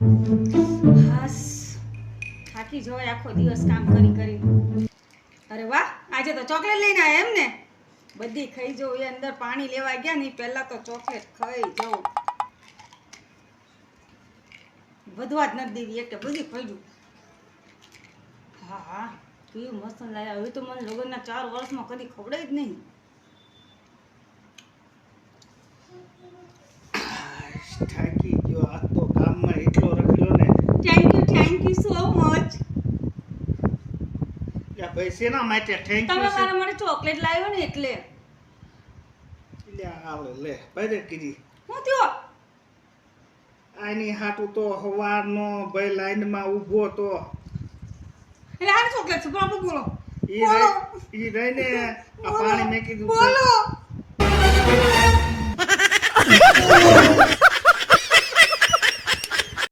હાસ થાકી જવાય આખો દિવસ કામ કરી કરી. અરે વાહ, આજે તો ચોકલેટ લઈને આયા એમ ને? બધી ખાઈ જવું. એ અંદર પાણી લેવા ગયા ને પહેલા તો ચોકલેટ ખાઈ જવું. વધવા જ નથી દેવી એટલે બધી ખાઈ જવું. હા હા, કેવું મસ્ત લાયા. હવે તો મને લગ્નના 4 વર્ષમાં કદી ખવડાય જ નહીં. થાકી ગયો આ તો કામમાં એટલો રખડ્યો ને. Thank you so much. યા ભાઈ શેના માટે થેન્ક તમે યુ મારા માટે ચોકલેટ લાવ્યો ને એટલે. લે આવ લે બરે કીધી. હું થયો? આની હાટુ તો હવારનો ભાઈ લાઈનમાં ઊભો તો. એટલે આ ચોકલેટ છે. બાબુ બોલો. ઈ રહીને આ પાણી મેં કીધું બોલો.